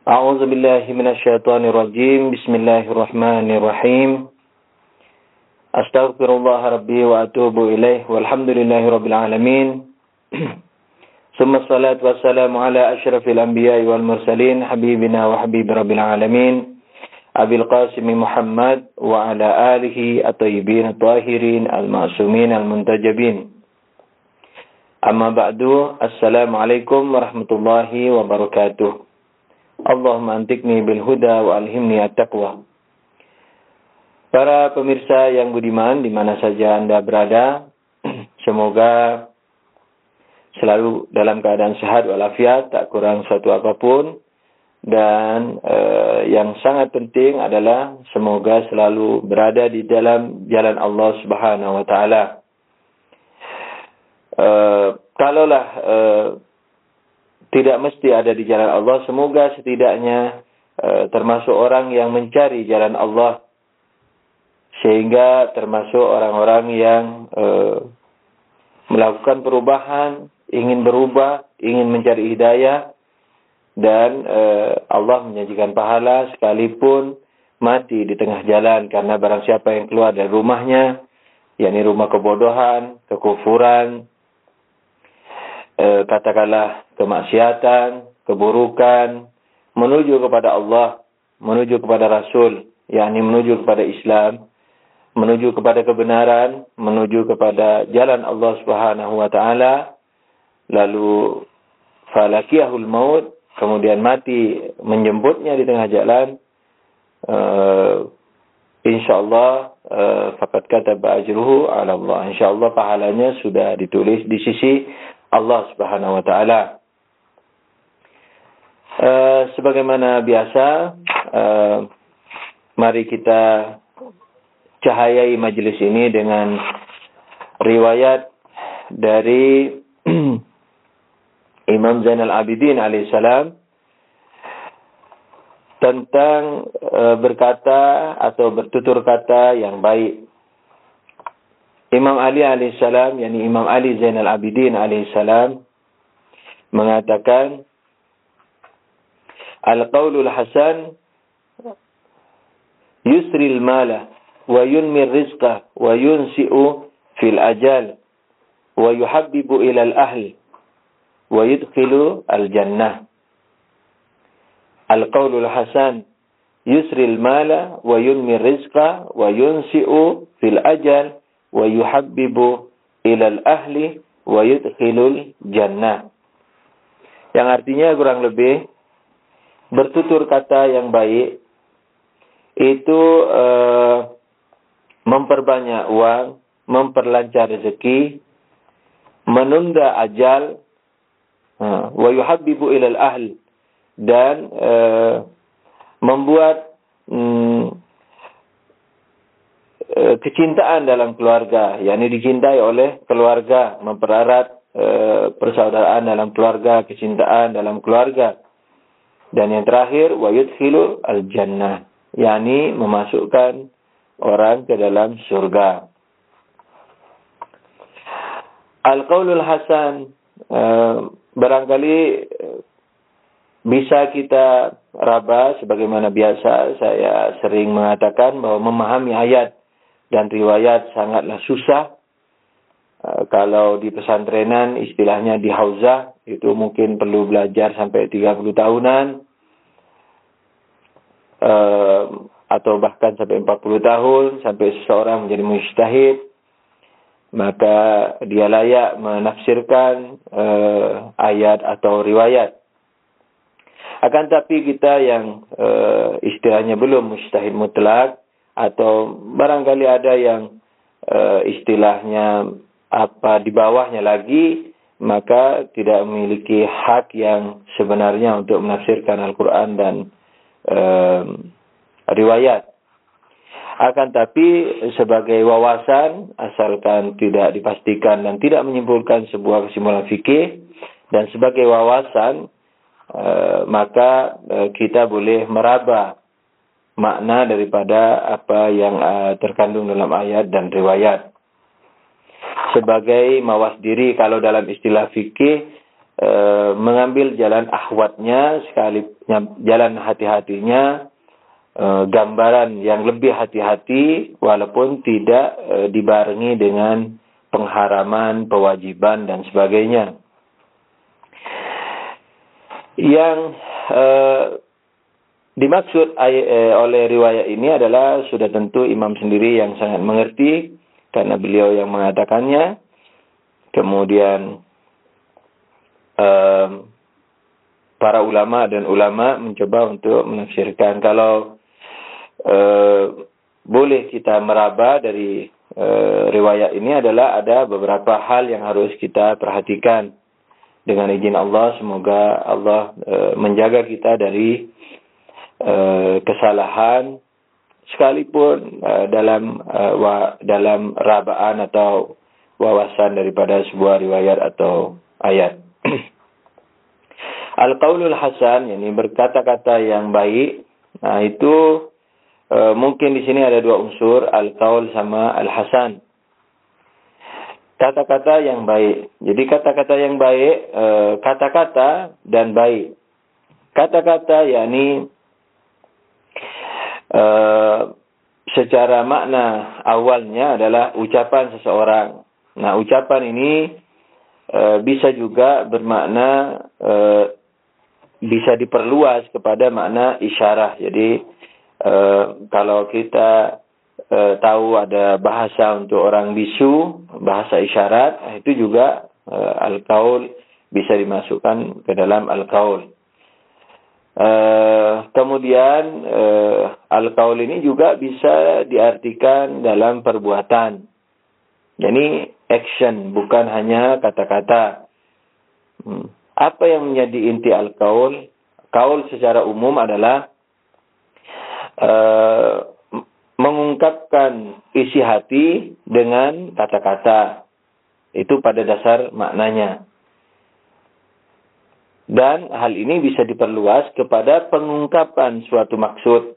A'udzu billahi minasyaitonir rajim. Bismillahirrahmanirrahim. Astaghfirullah rabbi wa atubu ilaih. Walhamdulillahi rabbil alamin. Summa salatu wassalamu ala asyrafil anbiya'i wal mursalin habibina wa habib rabbil alamin Abil Qasim Muhammad wa ala alihi at-tayyibin at-tahirin al-ma'sumin al-muntajabin. Amma ba'du. Assalamualaikum warahmatullahi wabarakatuh. Allahumma antikni bil huda wa alhimni at-taqwa. Para pemirsa yang budiman di mana saja Anda berada, semoga selalu dalam keadaan sehat walafiat, tak kurang suatu apapun. Dan yang sangat penting adalah semoga selalu berada di dalam jalan Allah Subhanahu wa taala. Kalaulah tidak mesti ada di jalan Allah, semoga setidaknya termasuk orang yang mencari jalan Allah, sehingga termasuk orang-orang yang melakukan perubahan, ingin berubah, ingin mencari hidayah, dan Allah menjanjikan pahala sekalipun mati di tengah jalan, karena barang siapa yang keluar dari rumahnya, yakni rumah kebodohan, kekufuran, katakanlah kemaksiatan, keburukan, menuju kepada Allah, menuju kepada Rasul, yakni menuju kepada Islam, menuju kepada kebenaran, menuju kepada jalan Allah Subhanahu wa taala, lalu falakiyahul maut, kemudian mati menjemputnya di tengah jalan, insyaallah faqad kataba ajruhu 'ala Allah. Insyaallah pahalanya sudah ditulis di sisi Allah Subhanahu wa taala. Sebagaimana biasa, mari kita cahayai majelis ini dengan riwayat dari Imam Zainal Abidin alaihissalam tentang berkata atau bertutur kata yang baik. Imam Ali alaihissalam, yakni Imam Ali Zainal Abidin alaihissalam, mengatakan, Al-qawlul hasan yusril mala wa yunmir rizqah wa yunsi'u fil ajal wa yuhabbibu ilal ahli wa yudkhilu al-jannah. Al-qawlul hasan yusril mala wa yunmir rizqah wa yunsi'u fil ajal wa yuhabbibu ilal ahli wa yudkhilul jannah. Yang artinya kurang lebih, bertutur kata yang baik itu memperbanyak uang, memperlancar rezeki, menunda ajal, wa yuhabbibu ilal ahl, dan membuat kecintaan dalam keluarga, yakni dicintai oleh keluarga, mempererat persaudaraan dalam keluarga, kecintaan dalam keluarga. Dan yang terakhir, wa yudkhilu al-jannah, yakni memasukkan orang ke dalam surga. Al-qaulul hasan barangkali bisa kita raba sebagaimana biasa saya sering mengatakan bahwa memahami ayat dan riwayat sangatlah susah. Kalau di pesantrenan istilahnya di hauzah itu mungkin perlu belajar sampai 30 tahunan atau bahkan sampai 40 tahun sampai seseorang menjadi mujtahid, maka dia layak menafsirkan ayat atau riwayat. Akan tapi kita yang istilahnya belum mujtahid mutlak, atau barangkali ada yang istilahnya apa di bawahnya lagi, maka tidak memiliki hak yang sebenarnya untuk menafsirkan Al-Quran dan riwayat. Akan tapi sebagai wawasan, asalkan tidak dipastikan dan tidak menyimpulkan sebuah kesimpulan fikih, dan sebagai wawasan, maka kita boleh meraba makna daripada apa yang terkandung dalam ayat dan riwayat. Sebagai mawas diri, kalau dalam istilah fikih, mengambil jalan ahwatnya, sekali jalan hati-hatinya, gambaran yang lebih hati-hati walaupun tidak dibarengi dengan pengharaman, kewajiban dan sebagainya. Yang dimaksud oleh riwayat ini adalah sudah tentu imam sendiri yang sangat mengerti karena beliau yang mengatakannya. Kemudian para ulama mencoba untuk menafsirkan. Kalau boleh kita meraba dari riwayat ini adalah ada beberapa hal yang harus kita perhatikan. Dengan izin Allah, semoga Allah menjaga kita dari kesalahan sekalipun dalam rabaan atau wawasan daripada sebuah riwayat atau ayat. Al-qaulul hasan, yakni berkata-kata yang baik. Nah, itu mungkin di sini ada dua unsur, al-qaul sama al-hasan. Kata-kata yang baik. Jadi kata-kata yang baik, kata-kata dan baik. Kata-kata yakni secara makna awalnya adalah ucapan seseorang. Nah, ucapan ini bisa juga bermakna bisa diperluas kepada makna isyarah. Jadi kalau kita tahu ada bahasa untuk orang bisu, bahasa isyarat, itu juga al-qaul bisa dimasukkan ke dalam al-qaul. Kemudian al-qaul ini juga bisa diartikan dalam perbuatan. Jadi action, bukan hanya kata-kata. Apa yang menjadi inti al-qaul? Qaul secara umum adalah mengungkapkan isi hati dengan kata-kata. Itu pada dasar maknanya. Dan hal ini bisa diperluas kepada pengungkapan suatu maksud.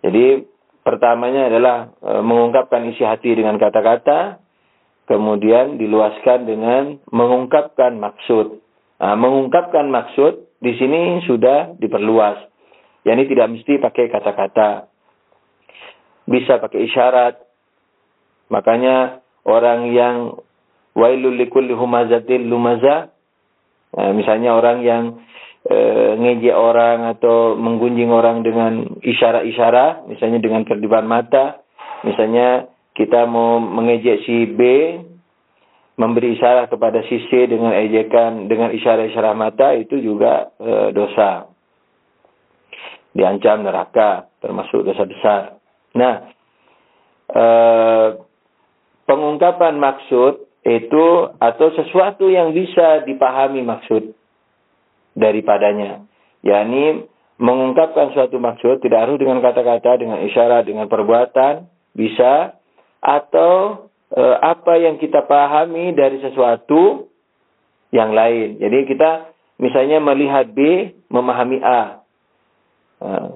Jadi pertamanya adalah mengungkapkan isi hati dengan kata-kata, kemudian diluaskan dengan mengungkapkan maksud. Nah, mengungkapkan maksud di sini sudah diperluas. Yani tidak mesti pakai kata-kata. Bisa pakai isyarat. Makanya orang yang wailul likulli humazatil lumazah, misalnya orang yang ngejek orang atau menggunjing orang dengan isyarat-isyarat, misalnya dengan kerdiban mata, misalnya kita mau mengejek si B, memberi isyarat kepada si C dengan ejekan, dengan isyarat-isyarat mata, itu juga dosa. Diancam neraka, termasuk dosa besar. Nah, pengungkapan maksud itu atau sesuatu yang bisa dipahami maksud daripadanya. yakni mengungkapkan suatu maksud tidak harus dengan kata-kata, dengan isyarat, dengan perbuatan, bisa, atau apa yang kita pahami dari sesuatu yang lain. Jadi kita misalnya melihat B, memahami A.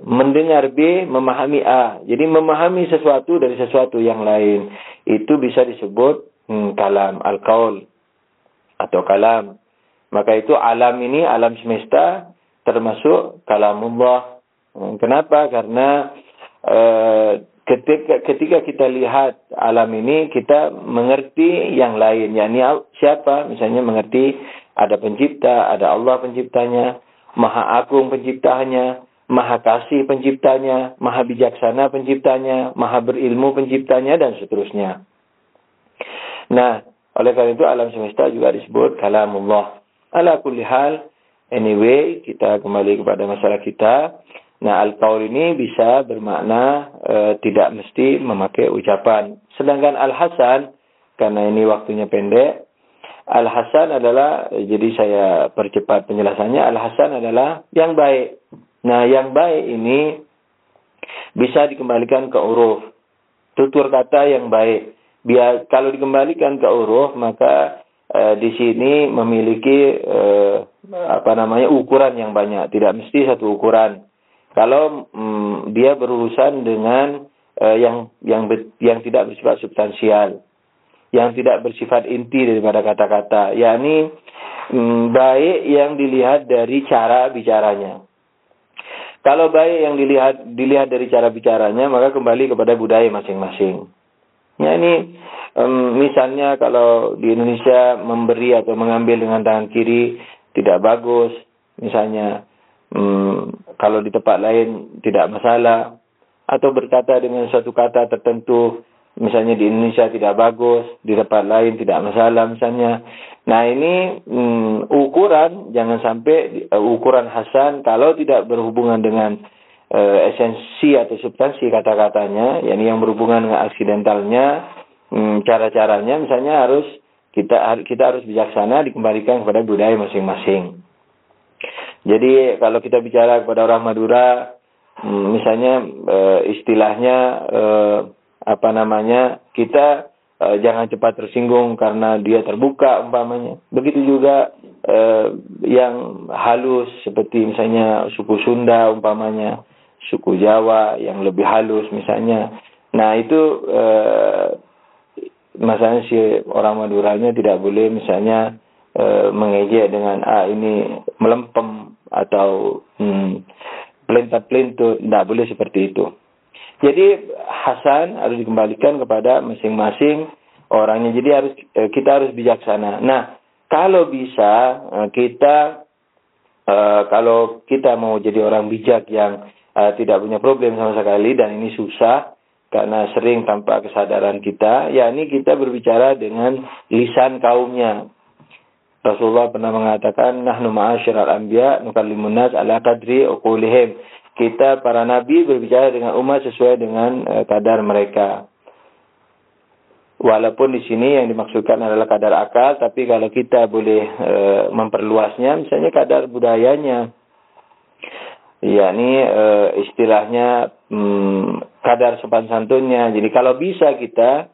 Mendengar B, memahami A. Jadi memahami sesuatu dari sesuatu yang lain. Itu bisa disebut kalam, al-qaul atau kalam. Maka itu alam ini, alam semesta termasuk kalamullah. Kenapa? Karena ketika kita lihat alam ini, kita mengerti yang lain. Yakni siapa? Misalnya mengerti ada pencipta, ada Allah penciptanya, Maha Agung penciptanya, Maha Kasih penciptanya, Maha Bijaksana penciptanya, Maha Berilmu penciptanya, dan seterusnya. Nah, oleh karena itu alam semesta juga disebut kalamullah. Ala kulli hal, anyway, kita kembali kepada masalah kita. Nah, al-qaul ini bisa bermakna tidak mesti memakai ucapan. Sedangkan al-hasan, karena ini waktunya pendek, al-hasan adalah, jadi saya percepat penjelasannya, al-hasan adalah yang baik. Nah, yang baik ini bisa dikembalikan ke uruf. Tutur kata yang baik. Kalau dikembalikan ke uruf, maka di sini memiliki ukuran yang banyak. Tidak mesti satu ukuran. Kalau dia berurusan dengan yang tidak bersifat substansial. yang tidak bersifat inti daripada kata-kata, yakni baik yang dilihat dari cara bicaranya. Kalau baik yang dilihat dari cara bicaranya, maka kembali kepada budaya masing-masing. Ya, ini misalnya kalau di Indonesia memberi atau mengambil dengan tangan kiri tidak bagus, misalnya kalau di tempat lain tidak masalah, atau berkata dengan suatu kata tertentu, misalnya di Indonesia tidak bagus, di tempat lain tidak masalah misalnya. Nah ini ukuran, jangan sampai ukuran hasan kalau tidak berhubungan dengan esensi atau substansi kata-katanya, yakni yang berhubungan dengan aksidentalnya, cara-caranya, misalnya kita harus bijaksana, dikembalikan kepada budaya masing-masing. Jadi kalau kita bicara kepada orang Madura, misalnya istilahnya kita jangan cepat tersinggung karena dia terbuka umpamanya. Begitu juga yang halus seperti misalnya suku Sunda umpamanya, suku Jawa yang lebih halus misalnya. Nah itu misalnya si orang Maduranya tidak boleh misalnya mengejek dengan ini melempem atau pelintut-pelintut, tidak boleh seperti itu. Jadi hasan harus dikembalikan kepada masing-masing orangnya. Jadi kita harus bijaksana. Nah, kalau bisa kalau kita mau jadi orang bijak yang tidak punya problem sama sekali, dan ini susah karena sering tanpa kesadaran kita, yakni kita berbicara dengan lisan kaumnya. Rasulullah pernah mengatakan, nahnu ma'asyiral anbiya nukallimun nas ala qadri uqulihim. Kita para nabi berbicara dengan umat sesuai dengan kadar mereka. Walaupun di sini yang dimaksudkan adalah kadar akal, tapi kalau kita boleh memperluasnya, misalnya kadar budayanya, yakni istilahnya kadar sopan santunnya. Jadi kalau bisa kita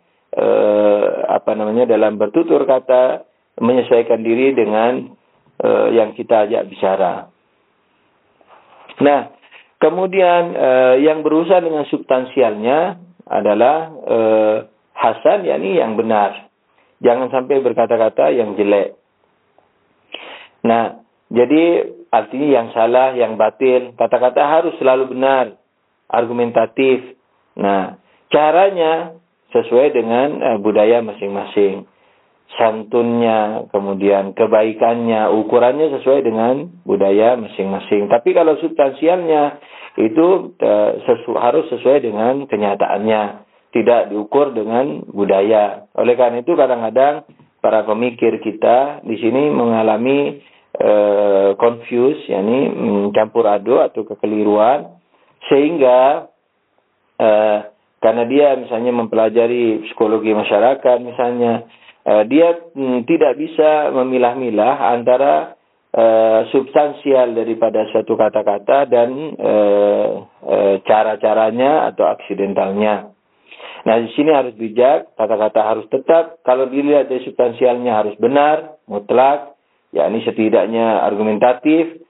dalam bertutur kata menyesuaikan diri dengan yang kita ajak bicara. Nah, kemudian yang berurusan dengan substansialnya adalah hasan, yakni yang benar. Jangan sampai berkata-kata yang jelek. Nah, jadi artinya yang salah, yang batil, kata-kata harus selalu benar, argumentatif. Nah, caranya sesuai dengan budaya masing-masing. Santunnya, kemudian kebaikannya, ukurannya sesuai dengan budaya masing-masing. Tapi kalau substansialnya itu harus sesuai dengan kenyataannya, tidak diukur dengan budaya. Oleh karena itu kadang-kadang para pemikir kita di sini mengalami confuse, yakni campur aduk atau kekeliruan, sehingga karena dia misalnya mempelajari psikologi masyarakat misalnya, dia tidak bisa memilah-milah antara substansial daripada suatu kata-kata dan cara-caranya atau aksidentalnya. Nah, di sini harus bijak, kata-kata harus tetap, kalau dilihat dari substansialnya harus benar, mutlak, yakni setidaknya argumentatif,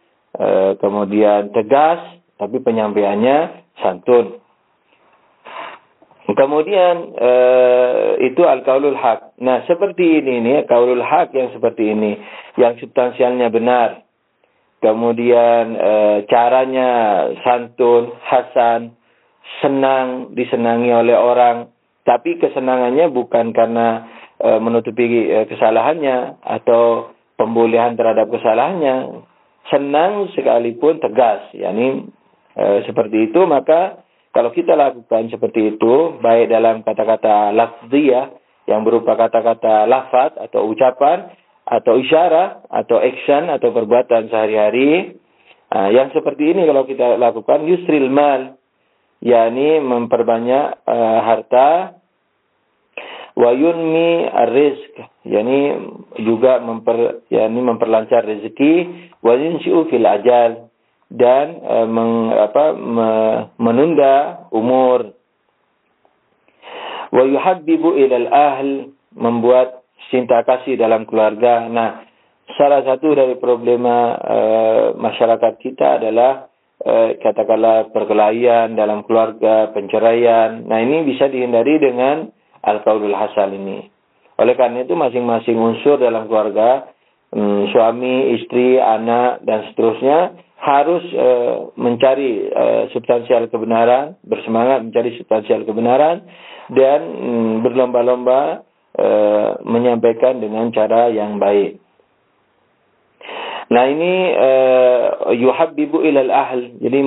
kemudian tegas, tapi penyampaiannya santun. Kemudian itu al-qaulul haq. Nah, seperti ini qaulul haq yang seperti ini, yang substansialnya benar. Kemudian caranya santun, hasan, senang disenangi oleh orang, tapi kesenangannya bukan karena menutupi kesalahannya atau pembolehan terhadap kesalahannya. Senang sekalipun tegas, yakni seperti itu. Maka kalau kita lakukan seperti itu, baik dalam kata-kata lafziyah yang berupa kata-kata lafaz atau ucapan atau isyarat atau action atau perbuatan sehari-hari, yang seperti ini kalau kita lakukan yusril mal, yakni memperbanyak harta, wa yunmi ar-rizq, yakni juga memperlancar rezeki, wa yunshi'u fil ajal, dan menunda umur, wa yuhabbibu ilal ahl, membuat cinta kasih dalam keluarga. Nah, salah satu dari problema masyarakat kita adalah katakanlah perkelahian dalam keluarga, penceraian. Nah, ini bisa dihindari dengan al-qaulul hasan ini. Oleh karena itu masing-masing unsur dalam keluarga, suami, istri, anak, dan seterusnya harus mencari substansial kebenaran, bersemangat mencari substansial kebenaran, dan berlomba-lomba menyampaikan dengan cara yang baik. Nah ini yuhabbibu ilal ahl, jadi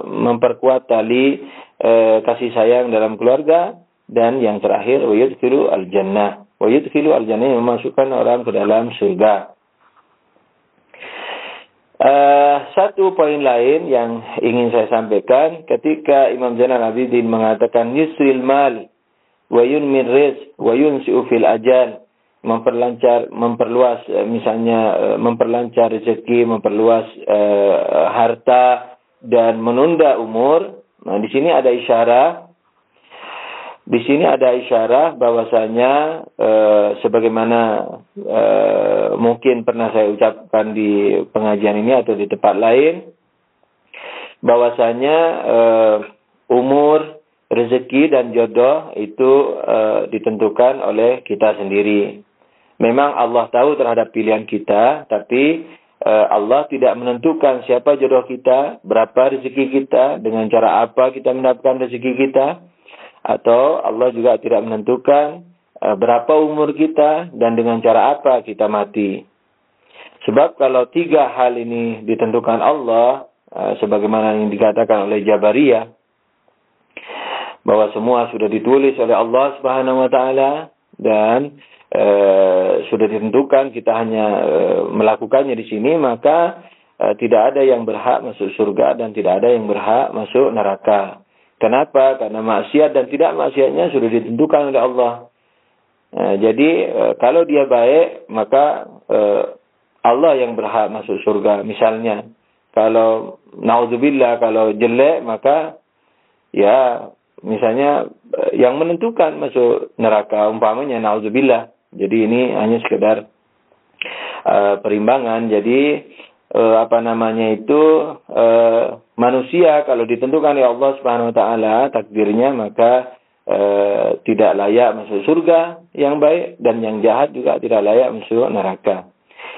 memperkuat tali kasih sayang dalam keluarga. Dan yang terakhir, wa yudkhilu al-jannah. Wa yudkhilu al-jannah, yang memasukkan orang ke dalam surga. Satu poin lain yang ingin saya sampaikan, ketika Imam Zainal Abidin mengatakan yusril mal wa yunmir rizq wa yunsi'u fil ajal, memperluas misalnya memperlancar rezeki, memperluas harta, dan menunda umur. Nah, di sini ada isyarat. Di sini ada isyarat bahwasanya sebagaimana mungkin pernah saya ucapkan di pengajian ini atau di tempat lain, bahwasanya umur, rezeki dan jodoh itu ditentukan oleh kita sendiri. Memang Allah tahu terhadap pilihan kita, tapi Allah tidak menentukan siapa jodoh kita, berapa rezeki kita, dengan cara apa kita mendapatkan rezeki kita. Atau Allah juga tidak menentukan berapa umur kita dan dengan cara apa kita mati. Sebab kalau tiga hal ini ditentukan Allah, sebagaimana yang dikatakan oleh Jabariyah, bahwa semua sudah ditulis oleh Allah Subhanahu wa taala dan sudah ditentukan, kita hanya melakukannya di sini, maka tidak ada yang berhak masuk surga dan tidak ada yang berhak masuk neraka. Kenapa? Karena maksiat dan tidak maksiatnya sudah ditentukan oleh Allah. Jadi kalau dia baik, maka Allah yang berhak masuk surga. Misalnya, kalau naudzubillah, kalau jelek, maka ya misalnya yang menentukan masuk neraka, umpamanya naudzubillah. Jadi ini hanya sekedar perimbangan. Jadi manusia kalau ditentukan oleh Allah Subhanahu wa taala takdirnya, maka tidak layak masuk surga yang baik, dan yang jahat juga tidak layak masuk neraka.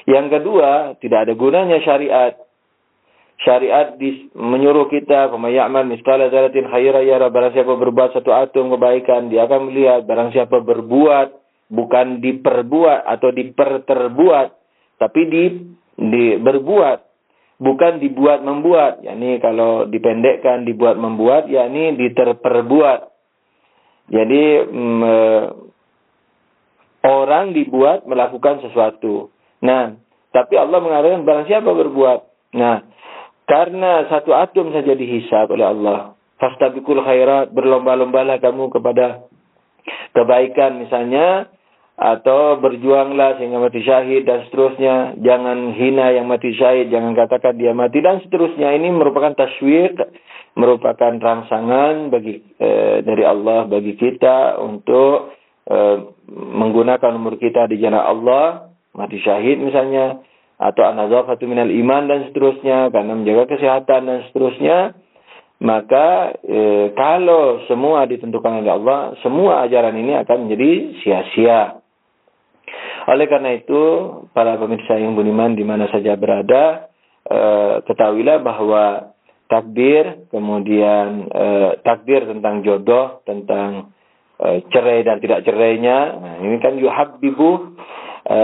Yang kedua, tidak ada gunanya syariat. Syariat menyuruh kita, "Faman ya'mal mithqala dzarratin khairan yarah", barang siapa berbuat satu atom kebaikan, dia akan melihat. Barang siapa berbuat, bukan diperbuat atau diperterbuat, tapi berbuat, bukan dibuat membuat. Yakni kalau dipendekkan dibuat membuat, yakni diterperbuat. Jadi orang dibuat melakukan sesuatu. Nah, tapi Allah mengatakan barang siapa berbuat. Nah, karena satu atom saja dihisab oleh Allah. Fastabiqul khairat, berlomba-lombalah kamu kepada kebaikan misalnya, atau berjuanglah sehingga mati syahid dan seterusnya. Jangan hina yang mati syahid, jangan katakan dia mati dan seterusnya. Ini merupakan taswiq, merupakan rangsangan dari Allah bagi kita untuk menggunakan umur kita di jalan Allah, mati syahid misalnya, atau an-nazafatu minal iman dan seterusnya, karena menjaga kesehatan dan seterusnya. Maka kalau semua ditentukan oleh Allah, semua ajaran ini akan menjadi sia-sia. Oleh karena itu, para pemirsa yang budiman di mana saja berada, ketahuilah bahwa takdir, kemudian takdir tentang jodoh, tentang cerai dan tidak cerainya, nah, ini kan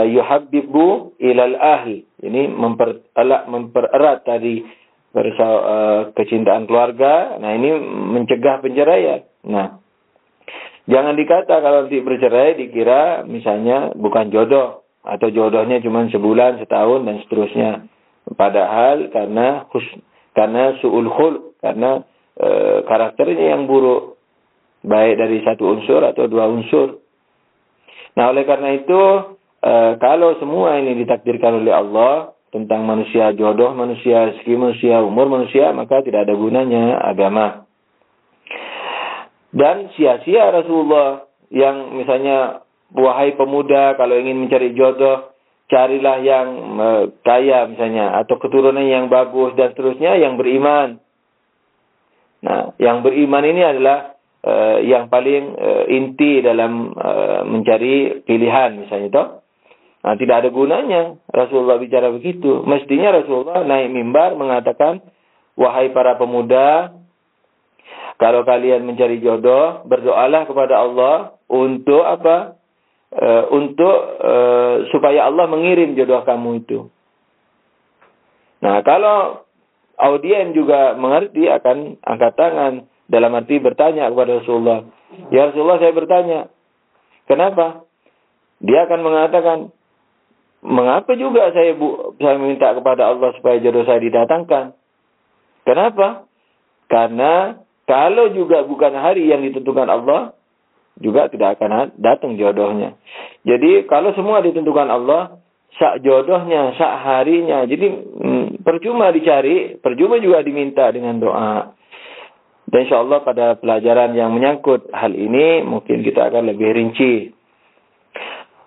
yuhabbibu ilal ahli. Ini mempererat tadi kecintaan keluarga. Nah, ini mencegah penceraian. Nah, jangan dikata kalau nanti bercerai dikira misalnya bukan jodoh, atau jodohnya cuma sebulan, setahun dan seterusnya. Padahal karena su'ul khuluq, karena karakternya yang buruk, baik dari satu unsur atau dua unsur. Nah, oleh karena itu kalau semua ini ditakdirkan oleh Allah tentang manusia, jodoh manusia, rezeki manusia, umur manusia, maka tidak ada gunanya agama. Dan sia-sia Rasulullah yang misalnya, wahai pemuda, kalau ingin mencari jodoh, carilah yang kaya misalnya, atau keturunan yang bagus dan seterusnya, yang beriman. Nah, yang beriman ini adalah yang paling inti dalam mencari pilihan misalnya toh. Nah, tidak ada gunanya Rasulullah bicara begitu. Mestinya Rasulullah naik mimbar mengatakan, wahai para pemuda, kalau kalian mencari jodoh, berdoalah kepada Allah untuk apa? Supaya Allah mengirim jodoh kamu itu. Nah, kalau audien juga mengerti akan angkat tangan dalam arti bertanya kepada Rasulullah. Ya Rasulullah, saya bertanya. Kenapa? Dia akan mengatakan, mengapa juga saya meminta kepada Allah supaya jodoh saya didatangkan? Kenapa? Karena kalau juga bukan hari yang ditentukan Allah, juga tidak akan datang jodohnya. Jadi kalau semua ditentukan Allah, sak jodohnya, sak harinya. Jadi percuma dicari, percuma juga diminta dengan doa. Dan insyaAllah pada pelajaran yang menyangkut hal ini, mungkin kita akan lebih rinci.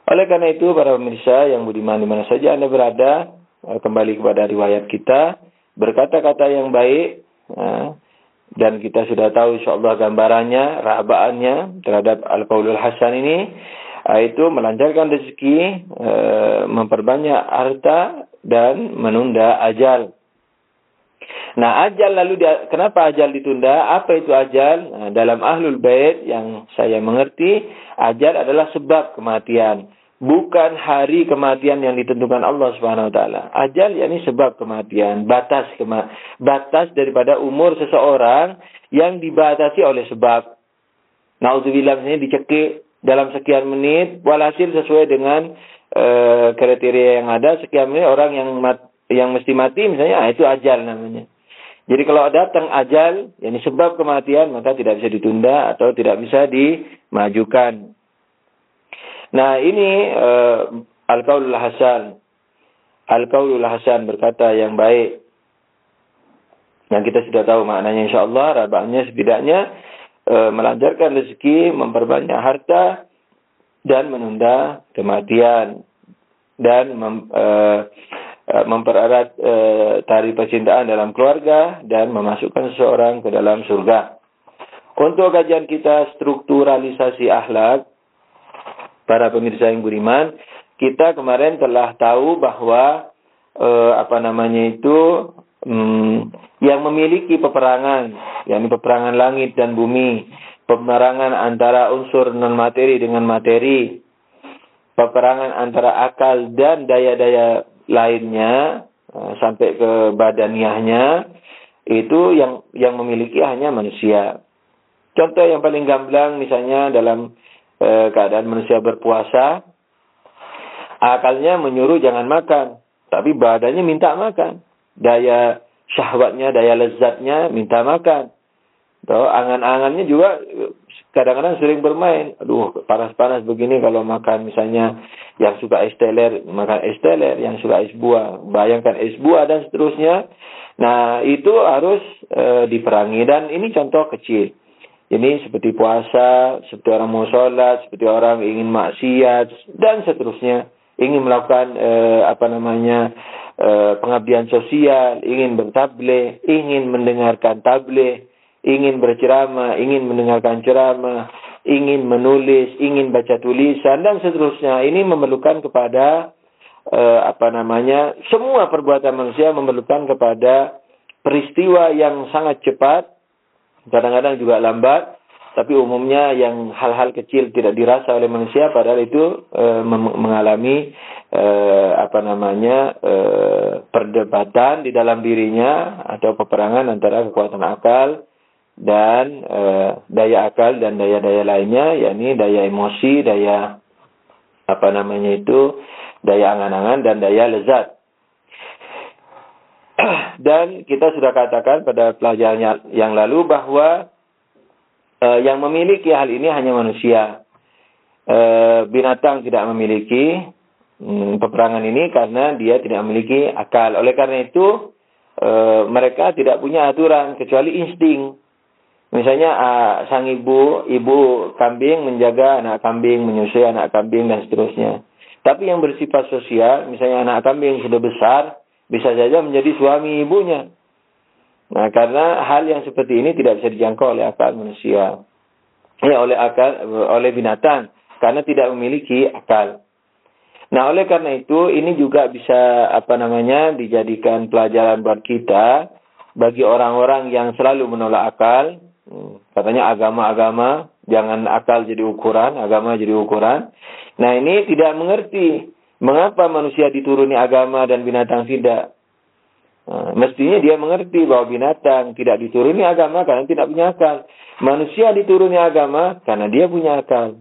Oleh karena itu, para pemirsa yang budiman di mana saja Anda berada, kembali kepada riwayat kita, berkata-kata yang baik, dan kita sudah tahu insyaAllah gambarannya, rabaannya terhadap Al-Qaulul Hasan ini, itu melancarkan rezeki, memperbanyak harta, dan menunda ajal. Nah, ajal lalu kenapa ajal ditunda? Apa itu ajal? Nah, dalam Ahlul Bait yang saya mengerti, ajal adalah sebab kematian, bukan hari kematian yang ditentukan Allah Subhanahu wa taala. Ajal yakni sebab kematian, batas daripada umur seseorang yang dibatasi oleh sebab. Nauzubillah, misalnya dicekik dalam sekian menit, walhasil sesuai dengan kriteria yang ada, sekian menit orang yang mesti mati misalnya, itu ajal namanya. Jadi kalau datang ajal, yakni sebab kematian, maka tidak bisa ditunda atau tidak bisa dimajukan. Nah, ini Al-Qaulul Hasan. Al-Qaulul Hasan, berkata yang baik. Yang kita sudah tahu maknanya insyaAllah, rabaannya setidaknya melancarkan rezeki, memperbanyak harta, dan menunda kematian. Dan mempererat tali percintaan dalam keluarga, dan memasukkan seseorang ke dalam surga. Untuk kajian kita strukturalisasi akhlak, para pemirsa yang budiman, kita kemarin telah tahu bahwa yang memiliki peperangan, yakni peperangan langit dan bumi, peperangan antara unsur non materi dengan materi, peperangan antara akal dan daya-daya lainnya sampai ke badaniahnya, itu yang memiliki hanya manusia. Contoh yang paling gamblang misalnya dalam keadaan manusia berpuasa, akalnya menyuruh jangan makan, tapi badannya minta makan. Daya syahwatnya, daya lezatnya minta makan. Angan-angannya juga kadang-kadang sering bermain. Aduh, panas-panas begini kalau makan misalnya yang suka es teler, makan es teler, yang suka es buah, bayangkan es buah dan seterusnya. Nah, itu harus diperangi, dan ini contoh kecil. Ini seperti puasa, seperti orang mau sholat, seperti orang ingin maksiat, dan seterusnya. Ingin melakukan pengabdian sosial, ingin bertabligh, ingin mendengarkan tabligh, ingin berceramah, ingin mendengarkan ceramah, ingin menulis, ingin baca tulisan, dan seterusnya. Ini memerlukan kepada semua perbuatan manusia memerlukan kepada peristiwa yang sangat cepat, kadang-kadang juga lambat, tapi umumnya yang hal-hal kecil tidak dirasa oleh manusia, padahal itu mengalami perdebatan di dalam dirinya, atau peperangan antara kekuatan akal dan daya akal dan daya-daya lainnya, yakni daya emosi, daya daya angan-angan dan daya lezat. Dan kita sudah katakan pada pelajaran yang lalu bahwa yang memiliki hal ini hanya manusia. Binatang tidak memiliki peperangan ini karena dia tidak memiliki akal. Oleh karena itu mereka tidak punya aturan kecuali insting. Misalnya sang ibu kambing menjaga anak kambing, menyusui anak kambing dan seterusnya. Tapi yang bersifat sosial, misalnya anak kambing sudah besar, bisa saja menjadi suami ibunya. Nah, karena hal yang seperti ini tidak bisa dijangkau oleh akal manusia. oleh binatang karena tidak memiliki akal. Nah, oleh karena itu ini juga bisa dijadikan pelajaran buat kita bagi orang-orang yang selalu menolak akal. Katanya agama jangan akal jadi ukuran, agama jadi ukuran. Nah, ini tidak mengerti mengapa manusia dituruni agama dan binatang tidak. Mestinya dia mengerti bahwa binatang tidak dituruni agama karena tidak punya akal. Manusia dituruni agama karena dia punya akal.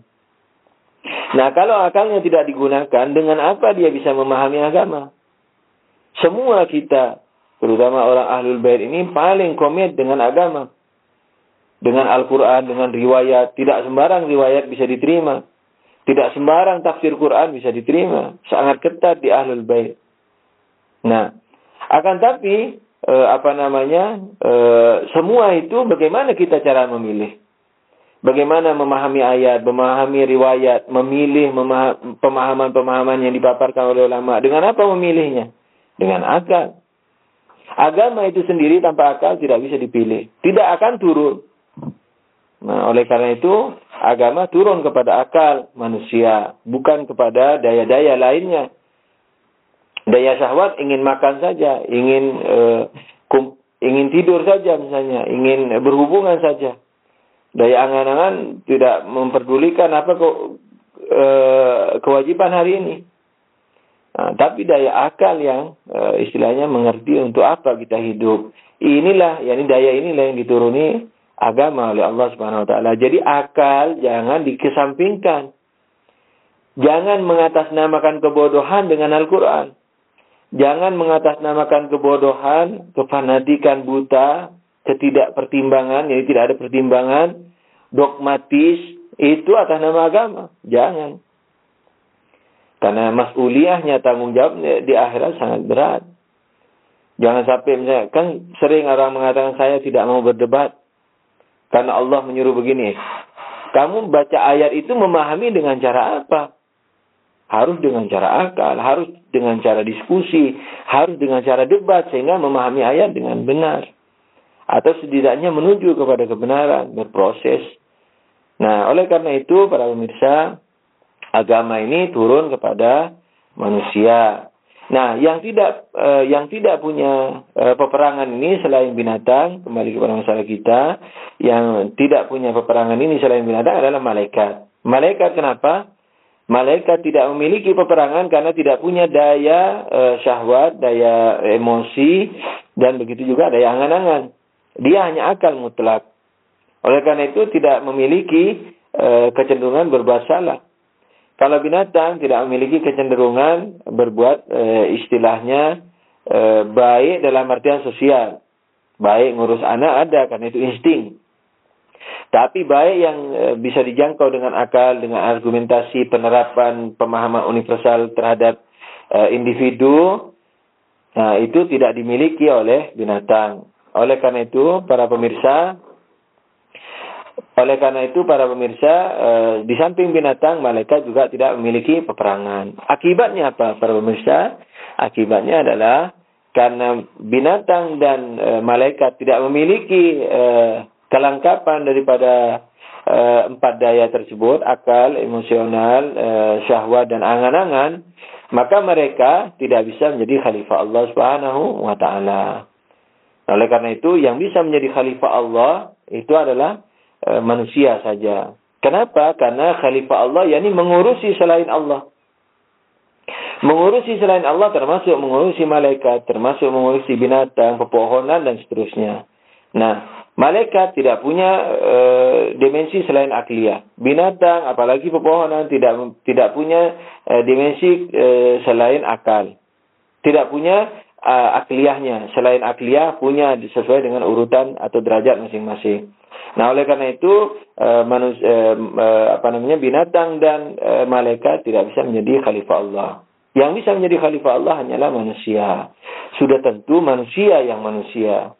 Nah, kalau akalnya tidak digunakan, dengan apa dia bisa memahami agama? Semua kita, terutama orang Ahlul Bait ini paling komit dengan agama. Dengan Al-Quran, dengan riwayat. Tidak sembarang riwayat bisa diterima. Tidak sembarang tafsir Quran bisa diterima. Sangat ketat di Ahlul Bait. Nah, akan tapi, semua itu bagaimana kita cara memilih? Bagaimana memahami ayat, memahami riwayat, memilih pemahaman-pemahaman yang dipaparkan oleh ulama. Dengan apa memilihnya? Dengan akal. Agama itu sendiri tanpa akal tidak bisa dipilih. Tidak akan turun. Nah, oleh karena itu, agama turun kepada akal manusia. Bukan kepada daya-daya lainnya. Daya syahwat ingin makan saja. Ingin tidur saja misalnya. Ingin berhubungan saja. Daya angan-angan tidak memperdulikan kewajiban hari ini. Nah, tapi daya akal yang istilahnya mengerti untuk apa kita hidup. Daya inilah yang dituruni agama oleh Allah Subhanahu wa taala. Jadi akal jangan dikesampingkan. Jangan mengatasnamakan kebodohan dengan Al-Qur'an. Jangan mengatasnamakan kebodohan, kefanatikan buta, ketidakpertimbangan, jadi tidak ada pertimbangan, dogmatis, itu atas nama agama. Jangan. Karena mas'uliyahnya, tanggung jawabnya di akhirat sangat berat. Jangan sampai misalnya, kan sering orang mengatakan saya tidak mau berdebat karena Allah menyuruh begini. Kamu baca ayat itu memahami dengan cara apa? Harus dengan cara akal, harus dengan cara diskusi, harus dengan cara debat sehingga memahami ayat dengan benar. Atau setidaknya menuju kepada kebenaran, berproses. Nah, oleh karena itu, para pemirsa, agama ini turun kepada manusia. Nah, yang tidak punya peperangan ini selain binatang, kembali kepada masalah kita, yang tidak punya peperangan ini selain binatang adalah malaikat. Malaikat kenapa? Malaikat tidak memiliki peperangan karena tidak punya daya syahwat, daya emosi, dan begitu juga daya angan-angan. Dia hanya akal mutlak. Oleh karena itu tidak memiliki kecenderungan berbuat salah. Kalau binatang tidak memiliki kecenderungan berbuat istilahnya baik dalam artian sosial. Baik ngurus anak ada karena itu insting. Tapi baik yang bisa dijangkau dengan akal, dengan argumentasi, penerapan pemahaman universal terhadap individu, nah itu tidak dimiliki oleh binatang. Oleh karena itu, para pemirsa, di samping binatang, malaikat juga tidak memiliki peperangan. Akibatnya apa, para pemirsa? Akibatnya adalah karena binatang dan malaikat tidak memiliki kelengkapan daripada empat daya tersebut, akal, emosional, syahwat, dan angan-angan, maka mereka tidak bisa menjadi khalifah Allah Subhanahu wa ta'ala. Oleh karena itu, yang bisa menjadi khalifah Allah itu adalah manusia saja. Kenapa? Karena khalifah Allah yakni mengurusi selain Allah. Mengurusi selain Allah termasuk mengurusi malaikat, termasuk mengurusi binatang, pepohonan, dan seterusnya. Nah, malaikat tidak punya dimensi selain akliyah. Binatang, apalagi pepohonan, tidak punya dimensi selain akal. Tidak punya akliyahnya. Selain akliyah punya sesuai dengan urutan atau derajat masing-masing. Nah, oleh karena itu binatang dan malaikat tidak bisa menjadi khalifah Allah. Yang bisa menjadi khalifah Allah hanyalah manusia. Sudah tentu manusia yang manusia.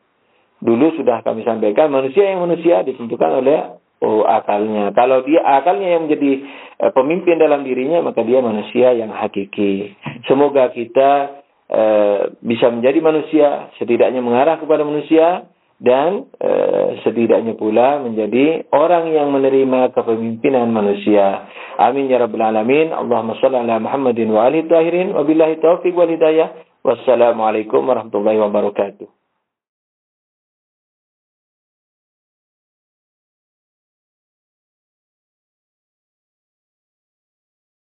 Dulu sudah kami sampaikan, manusia yang manusia ditentukan oleh akalnya. Kalau dia akalnya yang menjadi pemimpin dalam dirinya, maka dia manusia yang hakiki. Semoga kita bisa menjadi manusia, setidaknya mengarah kepada manusia, dan setidaknya pula menjadi orang yang menerima kepemimpinan manusia. Amin ya rabbal alamin. Allahumma shalli ala Muhammadin wa alihi tahirin wa billahi taufiq wal hidayah. Wassalamualaikum warahmatullahi wabarakatuh.